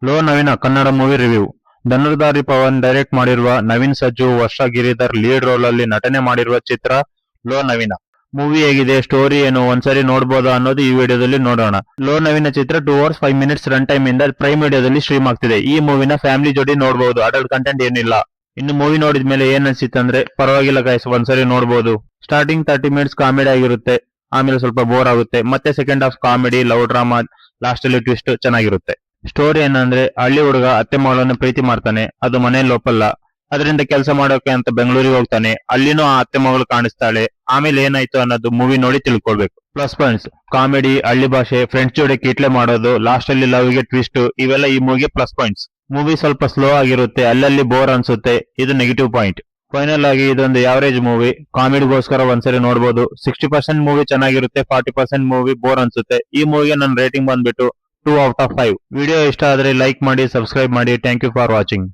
Low ನವೀನ Kannada movie review. Dhanurdhari Pavan direct ಮಾಡಿರುವ ನವೀನ್ ಸಜ್ಜು, ವರ್ಷ ಗಿರಿಧರ್ ಲೀಡ್ ರೋಲ್ ಅಲ್ಲಿ ನಟನೆ ಮಾಡಿರುವ ಚಿತ್ರ ಲೋ ನವೀನ. ಮೂವಿ ಹೇಗಿದೆ, ಸ್ಟೋರಿ ಏನು, ಒಂದ್ಸರಿ ನೋಡ್ಬೋದಾ ಅನ್ನೋದು ಈ ವಿಡಿಯೋದಲ್ಲಿ ನೋಡೋಣ. ಲೋ ನವೀನ ಚಿತ್ರ 2 hours 5 minutes ರನ್ ಟೈಮ್ ಇಂದ ಪ್ರೈಮ್ ವಿಡಿಯೋದಲ್ಲಿ ಸ್ಟ್ರೀಮ್ ಆಗ್ತಿದೆ. ಈ ಮೂವಿನ ಫ್ಯಾಮಿಲಿ ಜೋಡಿ ನೋಡಬಹುದು, ಅಡಲ್ಟ್ ಕಂಟೆಂಟ್ ಏನಿಲ್ಲ. ಇನ್ನು ಮೂವಿ ನೋಡಿದ ಮೇಲೆ ಏನ್ ಅನ್ಸಿತ್ತಂದ್ರೆ ಪರವಾಗಿಲ್ಲ ಗೈಸ್, ಒಂದ್ಸರಿ ನೋಡಬಹುದು. ಸ್ಟಾರ್ಟಿಂಗ್ 30 minutes ಕಾಮಿಡಿ ಆಗಿರುತ್ತೆ, ಆಮೇಲೆ ಸ್ವಲ್ಪ ಬೋರ್ ಆಗುತ್ತೆ. ಮತ್ತೆ second half comedy, love drama, last ಅಲ್ಲಿ ಟ್ವಿಸ್ಟ್ ಚೆನ್ನಾಗಿರುತ್ತೆ. ಸ್ಟೋರಿ ಏನಂದ್ರೆ ಹಳ್ಳಿ ಹುಡುಗ ಅತ್ತೆ ಮಗಳನ್ನ ಪ್ರೀತಿ ಮಾಡ್ತಾನೆ, ಅದು ಮನೇಲಿ ಒಪ್ಪಲ್ಲ. ಅದರಿಂದ ಕೆಲಸ ಮಾಡೋಕೆ ಅಂತ ಬೆಂಗಳೂರಿಗೆ ಹೋಗ್ತಾನೆ. ಅಲ್ಲಿನೂ ಆ ಅತ್ತೆ ಮಗಳು ಕಾಣಿಸ್ತಾಳೆ. ಆಮೇಲೆ ಏನಾಯ್ತು ಅನ್ನೋದು ಮೂವಿ ನೋಡಿ ತಿಳ್ಕೊಳ್ಬೇಕು. ಪ್ಲಸ್ ಪಾಯಿಂಟ್ಸ್: ಕಾಮಿಡಿ, ಹಳ್ಳಿ ಭಾಷೆ, ಫ್ರೆಂಡ್ಸ್ ಜೋಡಿ ಕಿಟ್ಲೆ ಮಾಡೋದು, ಲಾಸ್ಟ್ ಅಲ್ಲಿ ಲವ್ ಗೆ ಟ್ವಿಸ್ಟ್, ಇವೆಲ್ಲ ಈ ಮೂವಿಗೆ ಪ್ಲಸ್ ಪಾಯಿಂಟ್ಸ್. ಮೂವಿ ಸ್ವಲ್ಪ ಸ್ಲೋ ಆಗಿರುತ್ತೆ, ಅಲ್ಲಲ್ಲಿ ಬೋರ್ ಅನ್ಸುತ್ತೆ, ಇದು ನೆಗೆಟಿವ್ ಪಾಯಿಂಟ್. ಫೈನಲ್ ಆಗಿ ಇದೊಂದು ಯಾವರೇಜ್ ಮೂವಿ. ಕಾಮಿಡಿಗೋಸ್ಕರ ಒಂದ್ಸರಿ ನೋಡಬಹುದು. 60% ಮೂವಿ ಚೆನ್ನಾಗಿರುತ್ತೆ, 40% ಮೂವಿ ಬೋರ್ ಅನ್ಸುತ್ತೆ. ಈ ಮೂವಿಗೆ ನನ್ನ ರೇಟಿಂಗ್ ಬಂದ್ಬಿಟ್ಟು 2 out of 5. ವಿಡಿಯೋ ಇಷ್ಟ ಆದ್ರೆ ಲೈಕ್ ಮಾಡಿ, ಸಬ್ಸ್ಕ್ರೈಬ್ ಮಾಡಿ. Thank you for watching.